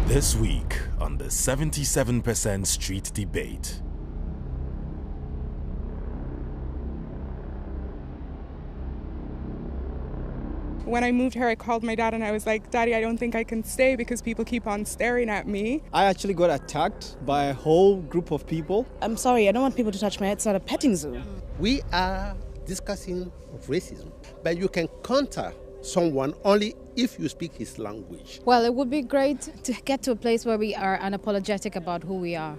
This week on the 77% Street Debate. When I moved here, I called my dad and I was like, Daddy, I don't think I can stay because people keep on staring at me. I actually got attacked by a whole group of people. I'm sorry, I don't want people to touch my head. It's not a petting zoo. We are discussing racism, but you can counter someone only if you speak his language. Well, it would be great to get to a place where we are unapologetic about who we are.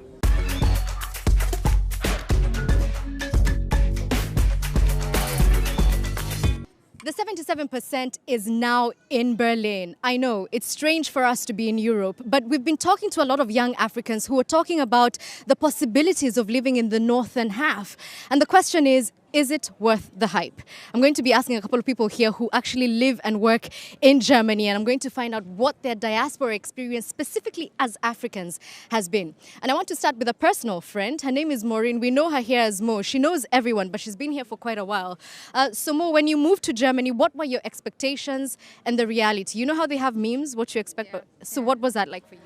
The 77% is now in Berlin. I know, it's strange for us to be in Europe, but we've been talking to a lot of young Africans who are talking about the possibilities of living in the northern half. And the question is it worth the hype? I'm going to be asking a couple of people here who actually live and work in Germany, and I'm going to find out what their diaspora experience, specifically as Africans, has been. And I want to start with a personal friend. Her name is Maureen. We know her here as Mo. She knows everyone, but she's been here for quite a while. So Mo, when you moved to Germany, what were your expectations and the reality? You know how they have memes, what you expect, so what was that like for you?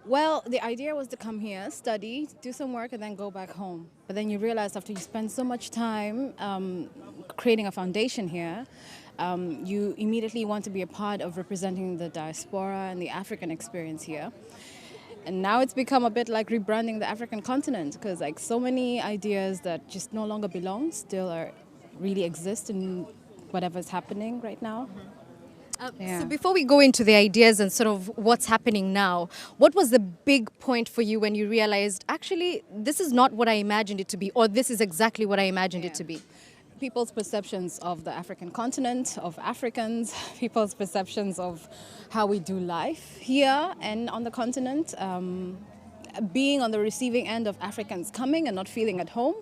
Well, the idea was to come here, study, do some work, and then go back home. But then you realize after you spend so much time creating a foundation here, you immediately want to be a part of representing the diaspora and the African experience here. And now it's become a bit like rebranding the African continent, because like so many ideas that just no longer belong still really exist in whatever's happening right now. So before we go into the ideas and sort of what's happening now, what was the big point for you when you realized, actually, this is not what I imagined it to be, or this is exactly what I imagined it to be? People's perceptions of the African continent, of Africans, people's perceptions of how we do life here and on the continent, being on the receiving end of Africans coming and not feeling at home.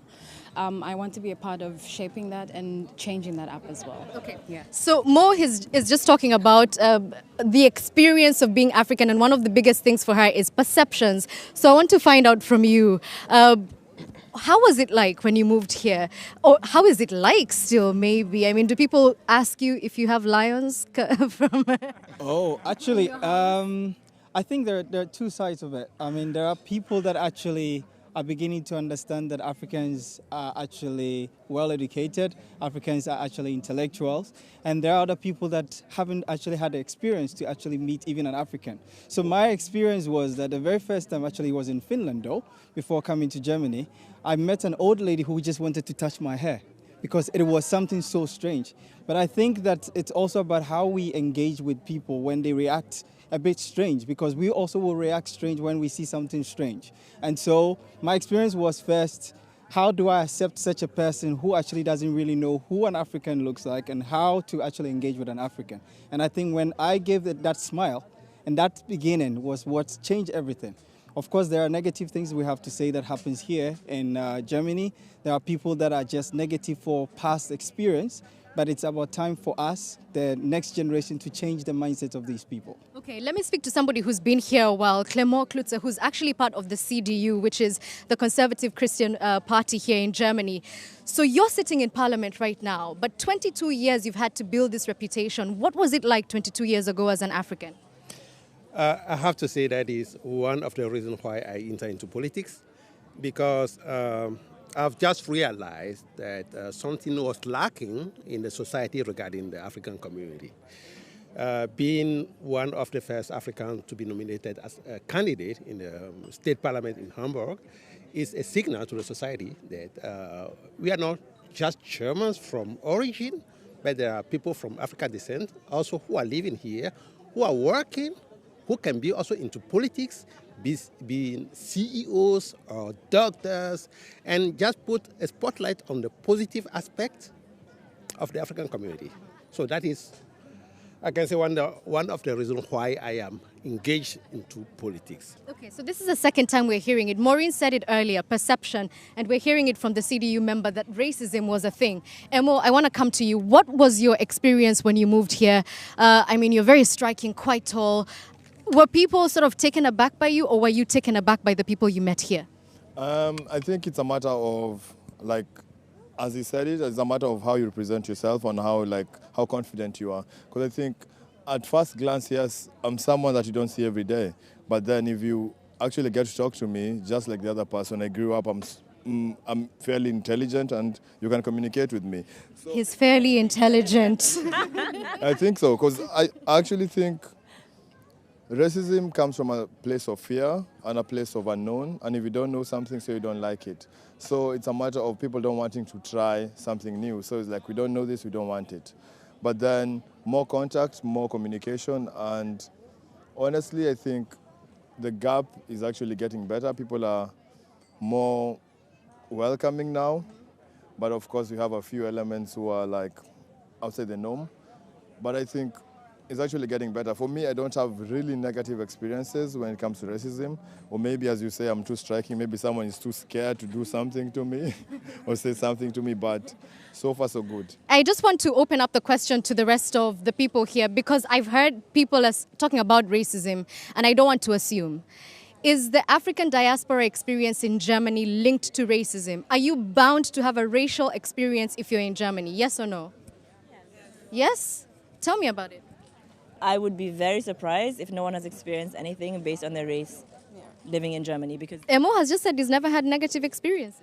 I want to be a part of shaping that and changing that up as well. Okay. Yeah. So Mo is just talking about the experience of being African, and one of the biggest things for her is perceptions. So I want to find out from you, how was it like when you moved here? Or how is it like still, maybe? I mean, do people ask you if you have lions from... Oh, actually, I think there are two sides of it. I mean, there are people that actually are beginning to understand that Africans are actually well-educated, Africans are actually intellectuals, and there are other people that haven't actually had the experience to actually meet even an African. So my experience was that the very first time actually was in Finland, though, before coming to Germany, I met an old lady who just wanted to touch my hair because it was something so strange. But I think that it's also about how we engage with people when they react a bit strange, because we also will react strange when we see something strange. And so my experience was first, how do I accept such a person who actually doesn't really know who an African looks like and how to actually engage with an African? And I think when I gave it that smile, and that beginning was what changed everything. Of course, there are negative things we have to say that happens here in Germany. There are people that are just negative for past experience, but it's about time for us, the next generation, to change the mindset of these people. Okay, let me speak to somebody who's been here a while, Clément Klutzer, who's actually part of the CDU, which is the Conservative Christian Party here in Germany. So you're sitting in parliament right now, but 22 years you've had to build this reputation. What was it like 22 years ago as an African? I have to say that is one of the reasons why I enter into politics, because I've just realized that something was lacking in the society regarding the African community. Being one of the first Africans to be nominated as a candidate in the state parliament in Hamburg is a signal to the society that we are not just Germans from origin, but there are people from African descent also who are living here, who are working, who can be also into politics, being CEOs or doctors, and just put a spotlight on the positive aspect of the African community. So that is, I can say, one of the reasons why I am engaged into politics. Okay, so this is the second time we're hearing it. Maureen said it earlier, perception, and we're hearing it from the CDU member that racism was a thing. Emo, I want to come to you. What was your experience when you moved here? I mean, you're very striking, quite tall. Were people sort of taken aback by you, or were you taken aback by the people you met here? I think it's a matter of, like, as he said it's a matter of how you represent yourself and how confident you are. Because I think at first glance, yes, I'm someone that you don't see every day. But then if you actually get to talk to me, just like the other person, I grew up, I'm fairly intelligent and you can communicate with me. So He's fairly intelligent. I think so, because I actually think racism comes from a place of fear and a place of unknown. And if you don't know something, so you don't like it. So it's a matter of people don't wanting to try something new. So it's like, we don't know this, we don't want it. But then more contact, more communication, and honestly, I think the gap is actually getting better. People are more welcoming now, but of course we have a few elements who are like outside the norm. But I think it's actually getting better. For me, I don't have really negative experiences when it comes to racism. Or maybe, as you say, I'm too striking. Maybe someone is too scared to do something to me or say something to me, but so far so good. I just want to open up the question to the rest of the people here because I've heard people talking about racism and I don't want to assume. Is the African diaspora experience in Germany linked to racism? Are you bound to have a racial experience if you're in Germany? Yes or no? Yes? Tell me about it. I would be very surprised if no one has experienced anything based on their race living in Germany because... Emo has just said he's never had negative experiences.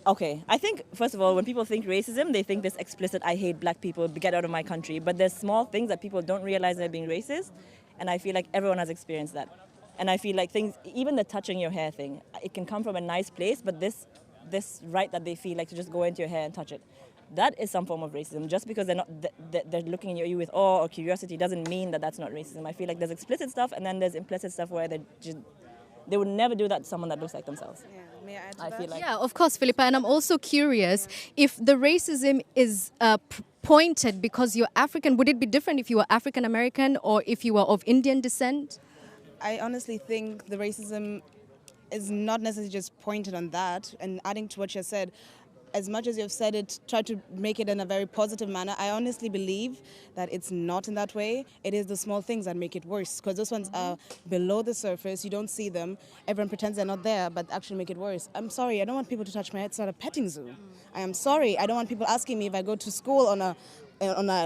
Okay, I think, first of all, when people think racism, they think this explicit, I hate black people, get out of my country. But there's small things that people don't realize they're being racist, and I feel like everyone has experienced that. And I feel like things, even the touching your hair thing, it can come from a nice place, but this right that they feel like to just go into your hair and touch it, that is some form of racism. Just because they're looking at you with awe or curiosity doesn't mean that that's not racism. I feel like there's explicit stuff and then there's implicit stuff where they would never do that to someone that looks like themselves. Yeah, may I add to I that? feel like Yeah, of course, Philippa. And I'm also curious if the racism is pointed because you're African, would it be different if you were African American or if you were of Indian descent? I honestly think the racism is not necessarily just pointed on that. And adding to what you said, as much as you've said it, try to make it in a very positive manner. I honestly believe that it's not in that way. It is the small things that make it worse because those ones are below the surface. You don't see them. Everyone pretends they're not there, but actually make it worse. I'm sorry. I don't want people to touch my head. It's not a petting zoo. I am sorry. I don't want people asking me if I go to school on a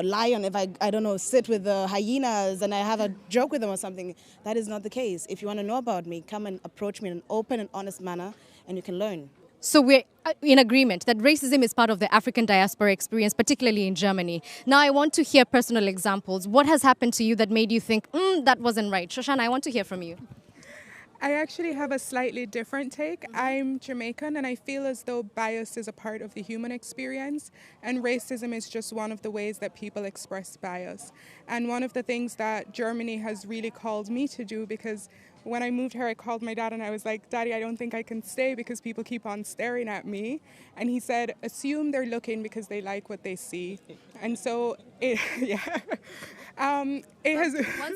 lion, if I don't know, sit with the hyenas and I have a joke with them or something. That is not the case. If you want to know about me, come and approach me in an open and honest manner and you can learn. So we're in agreement that racism is part of the African diaspora experience, particularly in Germany. Now I want to hear personal examples. What has happened to you that made you think, that wasn't right? Shoshana, I want to hear from you. I actually have a slightly different take. I'm Jamaican and I feel as though bias is a part of the human experience and racism is just one of the ways that people express bias. And one of the things that Germany has really called me to do, because when I moved here, I called my dad and I was like, Daddy, I don't think I can stay because people keep on staring at me. And he said, assume they're looking because they like what they see. And so, it has... 1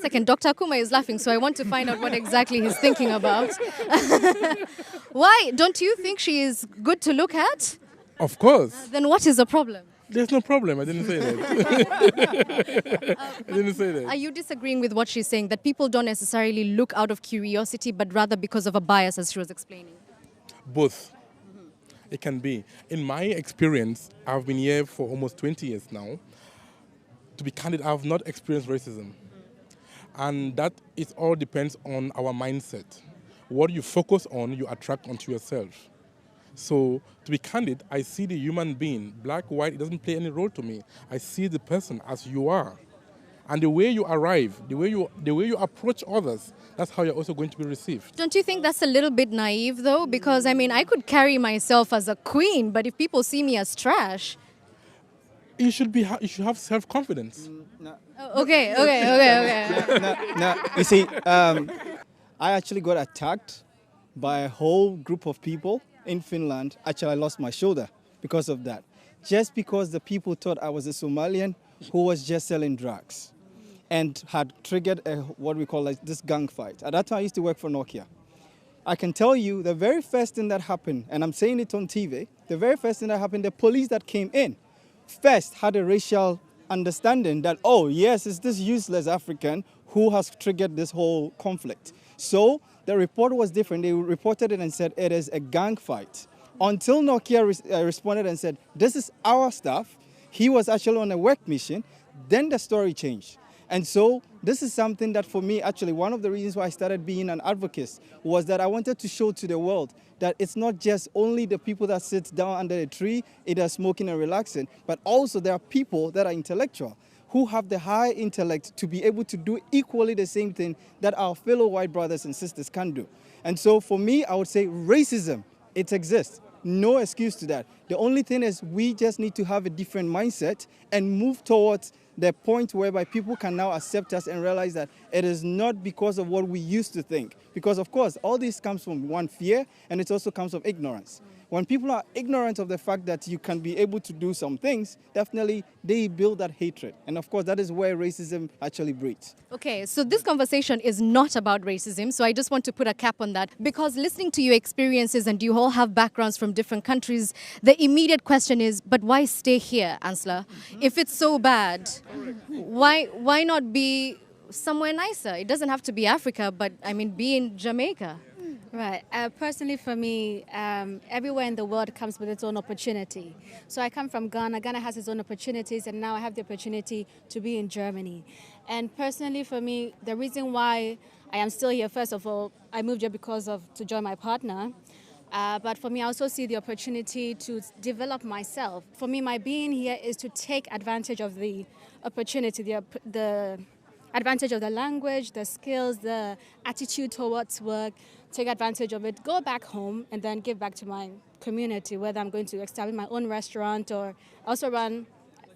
second, Dr. Kuma is laughing, so I want to find out what exactly he's thinking about. Why? Don't you think she is good to look at? Of course. Then what is the problem? There's no problem. I didn't say that. I didn't say that. Are you disagreeing with what she's saying, that people don't necessarily look out of curiosity, but rather because of a bias, as she was explaining? Both. It can be. In my experience, I've been here for almost 20 years now. To be candid, I've not experienced racism. And that it all depends on our mindset. What you focus on, you attract onto yourself. So, to be candid, I see the human being, black, white, it doesn't play any role to me. I see the person as you are. And the way you arrive, the way you approach others, that's how you're also going to be received. Don't you think that's a little bit naive, though? Because, I mean, I could carry myself as a queen, but if people see me as trash... You should have self-confidence. No. Okay. No, you see, I actually got attacked by a whole group of people in Finland. Actually, I lost my shoulder because of that. Just because the people thought I was a Somalian who was just selling drugs and had triggered what we call this gang fight. At that time, I used to work for Nokia. I can tell you the very first thing that happened, and I'm saying it on TV, the very first thing that happened, the police that came in first had a racial understanding that, oh, yes, it's this useless African who has triggered this whole conflict. So the report was different. They reported it and said it is a gang fight. Until Nokia responded and said, this is our stuff. He was actually on a work mission. Then the story changed. And so this is something that for me, actually, one of the reasons why I started being an advocate was that I wanted to show to the world that it's not just only the people that sit down under a tree, either smoking and relaxing, but also there are people that are intellectual, who have the high intellect to be able to do equally the same thing that our fellow white brothers and sisters can do. And so for me, I would say racism, it exists. No excuse to that. The only thing is we just need to have a different mindset and move towards the point whereby people can now accept us and realize that it is not because of what we used to think. Because of course, all this comes from one, fear, and it also comes from ignorance. When people are ignorant of the fact that you can be able to do some things, definitely they build that hatred. And of course, that is where racism actually breeds. Okay, so this conversation is not about racism, so I just want to put a cap on that. Because listening to your experiences, and you all have backgrounds from different countries, the immediate question is, but why stay here, Ansla? If it's so bad, why not be somewhere nicer? It doesn't have to be Africa, but I mean, be in Jamaica. Right. Personally, for me, everywhere in the world comes with its own opportunity. So I come from Ghana. Ghana has its own opportunities, and now I have the opportunity to be in Germany. And personally, for me, the reason why I am still here, first of all, I moved here to join my partner. But for me, I also see the opportunity to develop myself. For me, my being here is to take advantage of the opportunity, the advantage of the language, the skills, the attitude towards work, take advantage of it, go back home, and then give back to my community, whether I'm going to establish my own restaurant or also run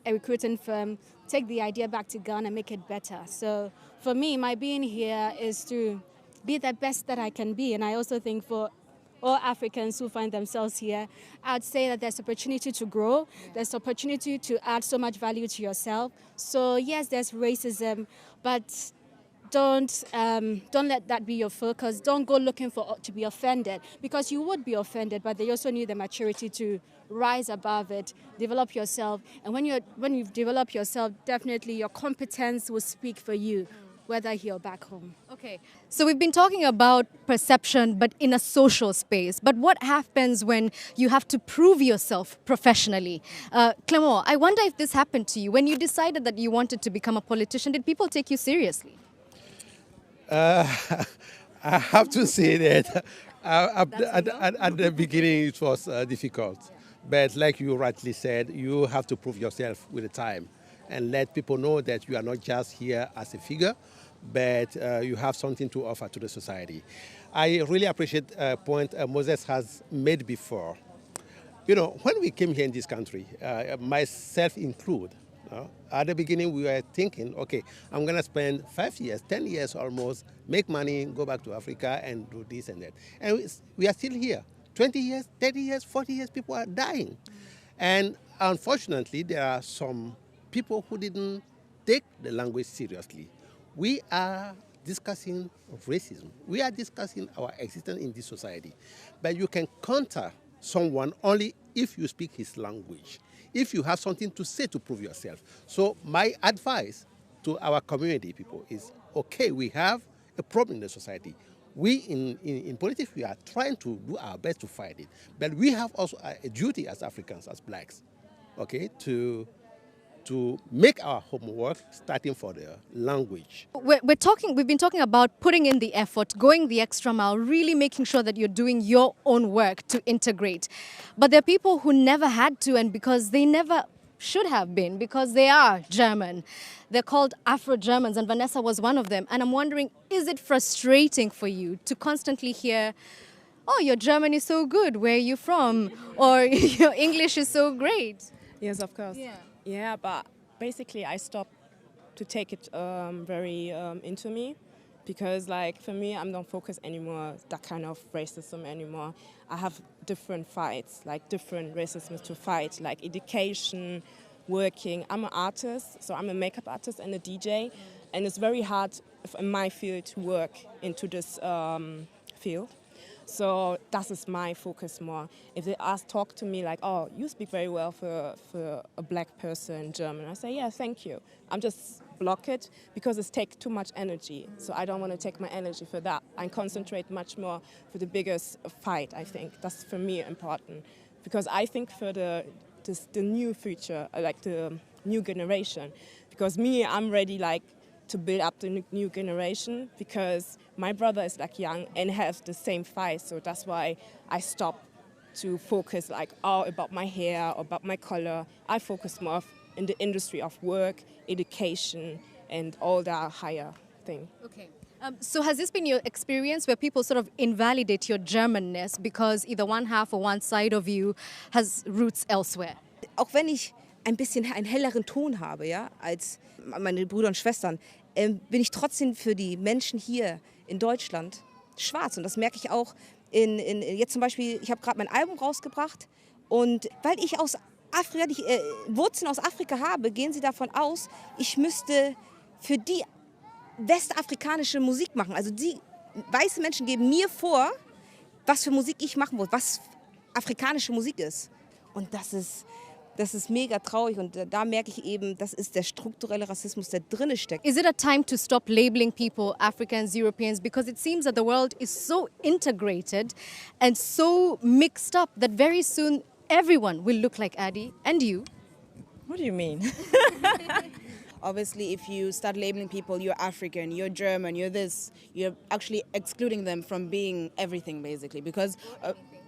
a recruiting firm, take the idea back to Ghana and make it better. So for me, my being here is to be the best that I can be. And I also think for all Africans who find themselves here, I'd say that there's opportunity to grow, there's opportunity to add so much value to yourself. So yes, there's racism, but don't let that be your focus. Don't go looking to be offended, because you would be offended, but they also need the maturity to rise above it, develop yourself. And when you've developed yourself, definitely your competence will speak for you, whether here or back home. Okay, so we've been talking about perception, but in a social space. But what happens when you have to prove yourself professionally? Clément, I wonder if this happened to you. When you decided that you wanted to become a politician, did people take you seriously? I have to say that at the beginning it was difficult. But like you rightly said, you have to prove yourself with the time and let people know that you are not just here as a figure, but you have something to offer to the society. I really appreciate a point Moses has made before. You know, when we came here in this country, myself included, at the beginning we were thinking, okay, I'm going to spend 5 years, 10 years almost, make money, go back to Africa and do this and that. And we are still here. 20 years, 30 years, 40 years, people are dying. And unfortunately, there are some people who didn't take the language seriously. We are discussing racism. We are discussing our existence in this society. But you can counter someone only if you speak his language, if you have something to say to prove yourself. So my advice to our community people is, okay, we have a problem in the society. We in politics, we are trying to do our best to fight it. But we have also a duty as Africans, as blacks, okay, to make our homework, starting for the language. We've been talking about putting in the effort, going the extra mile, really making sure that you're doing your own work to integrate. But there are people who never had to, and because they never should have been, because they are German. They're called Afro-Germans, and Vanessa was one of them. And I'm wondering, is it frustrating for you to constantly hear, oh, your German is so good, where are you from? Or your English is so great? Yes, of course. Yeah, but basically I stopped to take it very into me, because like for me, I'm not focused anymore that kind of racism anymore. I have different fights, like different racisms to fight, like education, working. I'm an artist, so I'm a makeup artist and a DJ, and it's very hard in my field to work into this field. So that is my focus more. If they talk to me like, oh, you speak very well for a black person in German, I say, yeah, thank you. I'm just block it because it takes too much energy. So I don't want to take my energy for that. I concentrate much more for the biggest fight, I think. That's for me important. Because I think for the new future, like the new generation, because me, I'm ready like to build up the new generation, because my brother is like young and has the same fight. So that's why I stopped to focus like all about my hair or about my color. I focus more in the industry of work, education, and all that higher thing. Okay. So has this been your experience where people sort of invalidate your Germanness because either one half or one side of you has roots elsewhere? Auch wenn ich ein bisschen einen helleren Ton habe, ja, als meine Brüder und Schwestern, bin ich trotzdem für die Menschen hier in Deutschland schwarz. Und das merke ich auch jetzt zum Beispiel, ich habe gerade mein Album rausgebracht und weil ich aus Afrika, die Wurzeln aus Afrika habe, gehen sie davon aus, ich müsste für die westafrikanische Musik machen. Also die weiße Menschen geben mir vor, was für Musik ich machen muss, was afrikanische Musik ist. Und das ist mega traurig und da merke ich eben, das ist der strukturelle Rassismus, der drinne steckt. Is it a time to stop labeling people Africans, Europeans? Because it seems that the world is so integrated and so mixed up that very soon everyone will look like Adi and you. What do you mean? Obviously, if you start labeling people, you're African, you're German, you're this, you're actually excluding them from being everything, basically, because,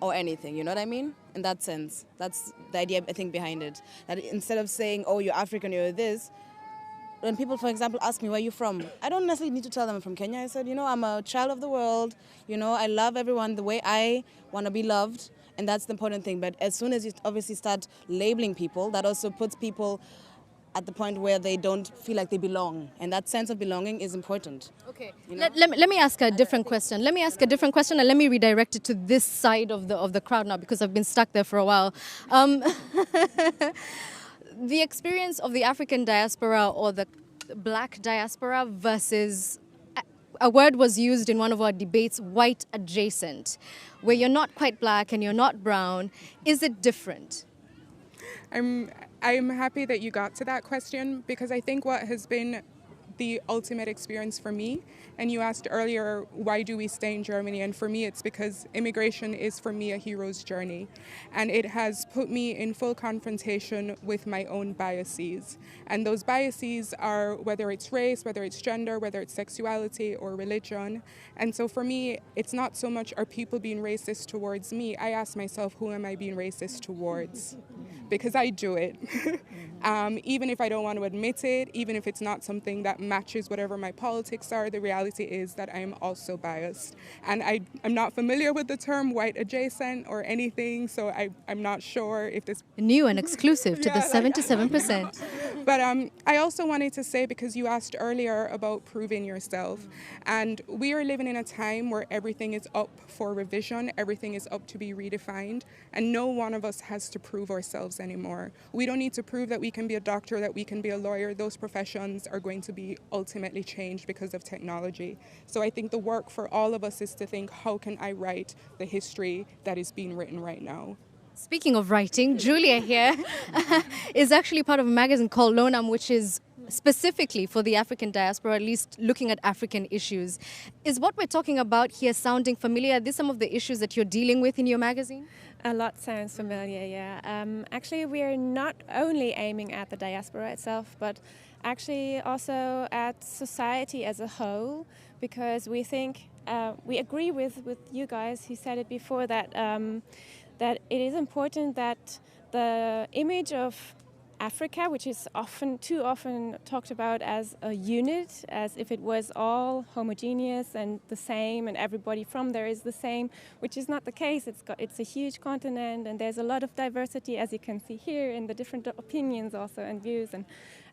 or anything, you know what I mean? In that sense, that's the idea, I think, behind it. That instead of saying, oh, you're African, you're this, when people, for example, ask me, where are you from? I don't necessarily need to tell them I'm from Kenya. I said, I'm a child of the world, I love everyone the way I want to be loved, and that's the important thing. But as soon as you obviously start labeling people, that also puts people at the point where they don't feel like they belong. And that sense of belonging is important. Okay. Let me ask a different question. Let me ask a different question and let me redirect it to this side of the crowd now because I've been stuck there for a while. The experience of the African diaspora or the black diaspora versus, a word was used in one of our debates, white adjacent, where you're not quite black and you're not brown. Is it different? I'm happy that you got to that question because I think what has been the ultimate experience for me, and you asked earlier, why do we stay in Germany? And for me, it's because immigration is for me a hero's journey. And it has put me in full confrontation with my own biases. And those biases are whether it's race, whether it's gender, whether it's sexuality or religion. And so for me, it's not so much are people being racist towards me. I ask myself, who am I being racist towards? Because I do it. Even if I don't want to admit it, even if it's not something that matches whatever my politics are, the reality is that I am also biased. And I'm not familiar with the term white adjacent or anything, so I'm not sure if this... New and exclusive to the 77%. But I also wanted to say, because you asked earlier about proving yourself, and we are living in a time where everything is up for revision, everything is up to be redefined, and no one of us has to prove ourselves anymore. We don't need to prove that we can be a doctor, that we can be a lawyer. Those professions are going to be ultimately changed because of technology. So I think the work for all of us is to think, how can I write the history that is being written right now? Speaking of writing, Julia here is actually part of a magazine called Lonam, which is specifically for the African diaspora, at least looking at African issues. Is what we're talking about here sounding familiar? Are these some of the issues that you're dealing with in your magazine? A lot sounds familiar, yeah. Actually, we're not only aiming at the diaspora itself, but actually also at society as a whole, because we think, we agree with you guys who said it before, that that it is important that the image of Africa, which is too often talked about as a unit, as if it was all homogeneous and the same and everybody from there is the same, which is not the case. It's a huge continent and there's a lot of diversity, as you can see here, in the different opinions also and views,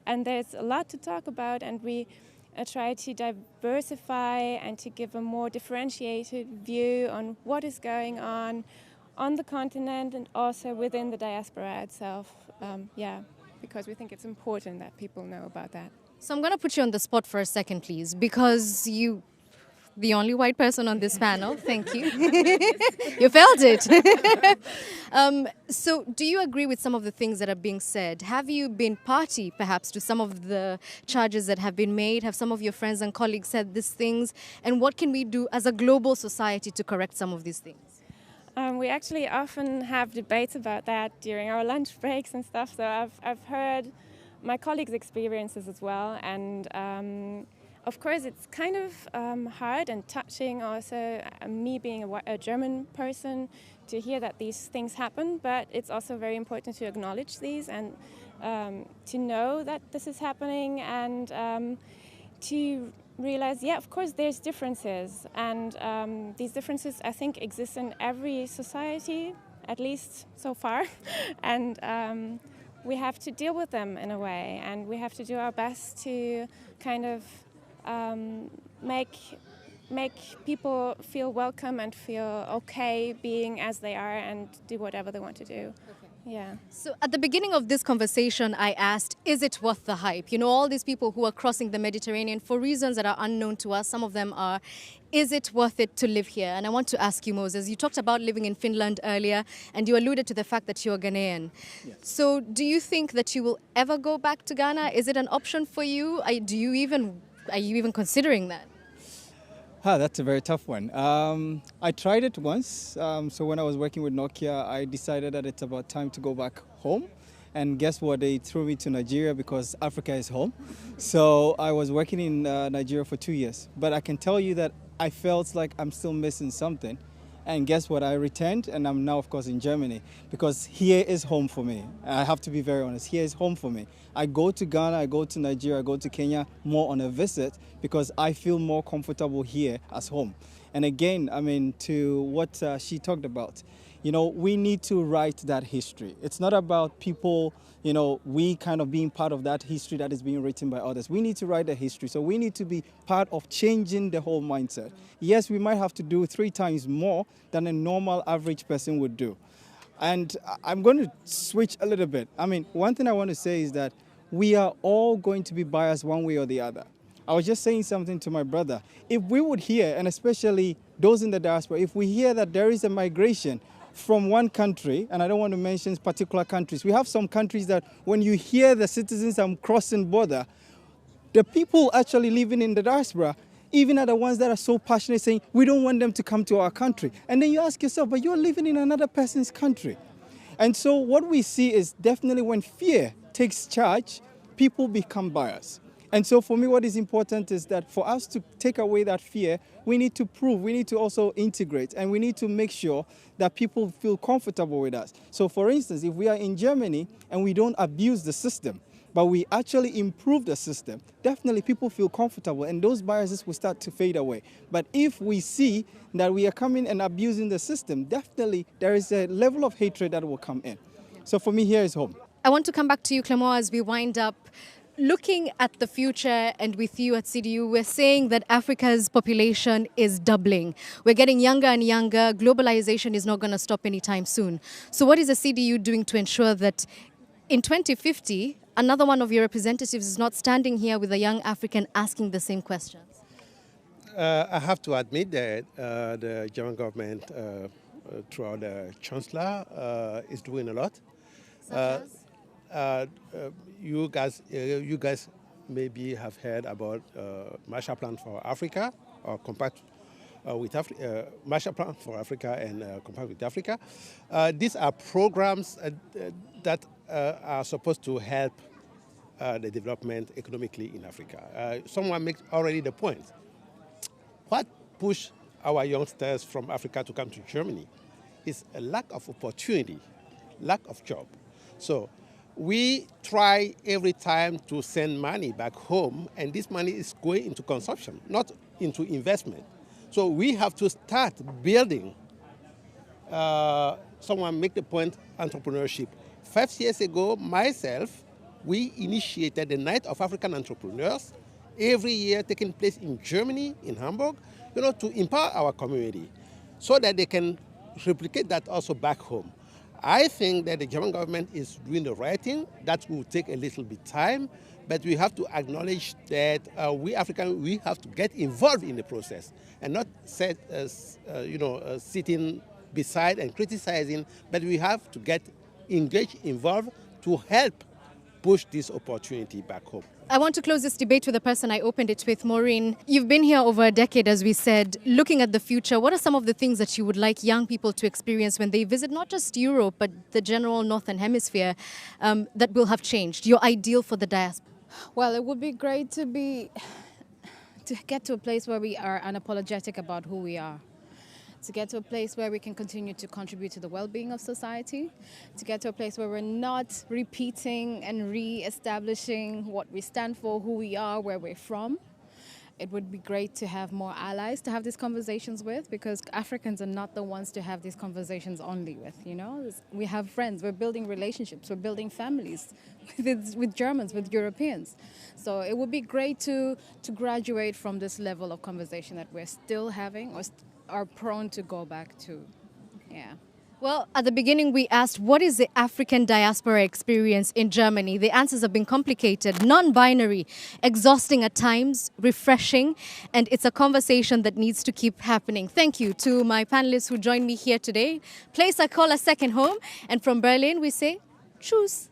and there's a lot to talk about, and we try to diversify and to give a more differentiated view on what is going on the continent and also within the diaspora itself, because we think it's important that people know about that. So I'm going to put you on the spot for a second, please, because you, the only white person on this panel, thank you. You felt it. So do you agree with some of the things that are being said? Have you been party, perhaps, to some of the charges that have been made? Have some of your friends and colleagues said these things? And what can we do as a global society to correct some of these things? We actually often have debates about that during our lunch breaks and stuff. So I've heard my colleagues' experiences as well, and of course, it's kind of hard and touching also, me being a German person, to hear that these things happen, but it's also very important to acknowledge these and to know that this is happening and to realize, yeah, of course, there's differences. And these differences, I think, exist in every society, at least so far. And we have to deal with them in a way, and we have to do our best to kind of make people feel welcome and feel okay being as they are and do whatever they want to do. Yeah. So at the beginning of this conversation, I asked, is it worth the hype? You know, all these people who are crossing the Mediterranean for reasons that are unknown to us, some of them are, is it worth it to live here? And I want to ask you, Moses, you talked about living in Finland earlier, and you alluded to the fact that you're Ghanaian. Yes. So do you think that you will ever go back to Ghana? Is it an option for you? Are you even considering that? That's a very tough one. I tried it once. So when I was working with Nokia, I decided that it's about time to go back home. And guess what? They threw me to Nigeria because Africa is home. So I was working in Nigeria for 2 years. But I can tell you that I felt like I'm still missing something. And guess what? I returned, and I'm now, of course, in Germany, because here is home for me. I have to be very honest. Here is home for me. I go to Ghana, I go to Nigeria, I go to Kenya more on a visit because I feel more comfortable here as home. And again, I mean, to what she talked about, you know, we need to write that history. It's not about people, you know, we kind of being part of that history that is being written by others. We need to write the history. So we need to be part of changing the whole mindset. Yes, we might have to do 3 times more than a normal average person would do. And I'm going to switch a little bit. I mean, one thing I want to say is that we are all going to be biased one way or the other. I was just saying something to my brother. If we would hear, and especially those in the diaspora, if we hear that there is a migration from one country, and I don't want to mention particular countries, we have some countries that when you hear the citizens are crossing border, the people actually living in the diaspora even are the ones that are so passionate saying, we don't want them to come to our country. And then you ask yourself, but you're living in another person's country. And so what we see is definitely when fear takes charge, people become biased. And so for me, what is important is that for us to take away that fear, we need to prove, we need to also integrate, and we need to make sure that people feel comfortable with us. So for instance, if we are in Germany and we don't abuse the system, but we actually improve the system, definitely people feel comfortable and those biases will start to fade away. But if we see that we are coming and abusing the system, definitely there is a level of hatred that will come in. So for me, here is home. I want to come back to you, Clément, as we wind up. Looking at the future and with you at CDU, we're saying that Africa's population is doubling. We're getting younger and younger. Globalization is not going to stop anytime soon. So what is the CDU doing to ensure that in 2050, another one of your representatives is not standing here with a young African asking the same questions? I have to admit that the German government, throughout the Chancellor, is doing a lot. You guys maybe have heard about Marshall Plan for Africa, or Compact with Marshall Plan for Africa and Compact with Africa. These are programs that are supposed to help the development economically in Africa. Someone makes already the point. What pushed our youngsters from Africa to come to Germany is a lack of opportunity, lack of job. So we try every time to send money back home, and this money is going into consumption, not into investment. So we have to start building, someone make the point, entrepreneurship. 5 years ago, myself, we initiated the Night of African Entrepreneurs, every year taking place in Germany, in Hamburg, you know, to empower our community so that they can replicate that also back home. I think that the German government is doing the right thing. That will take a little bit time, but we have to acknowledge that we Africans, we have to get involved in the process and not sitting beside and criticizing, but we have to get engaged, involved to help push this opportunity back home. I want to close this debate with the person I opened it with, Maureen. You've been here over a decade, as we said. Looking at the future, what are some of the things that you would like young people to experience when they visit not just Europe, but the general Northern Hemisphere that will have changed? Your ideal for the diaspora? Well, it would be great to to get to a place where we are unapologetic about who we are. To get to a place where we can continue to contribute to the well-being of society, to get to a place where we're not repeating and re-establishing what we stand for, who we are, where we're from. It would be great to have more allies to have these conversations with, because Africans are not the ones to have these conversations only with, you know. We have friends, we're building relationships, we're building families with Germans, with Europeans. So it would be great to graduate from this level of conversation that we're still having or are prone to go back to. Yeah. Well, at the beginning, we asked, what is the African diaspora experience in Germany? The answers have been complicated, non-binary, exhausting at times, refreshing, and it's a conversation that needs to keep happening. Thank you to my panelists who joined me here today. Place I call a second home, and from Berlin, we say, tschüss.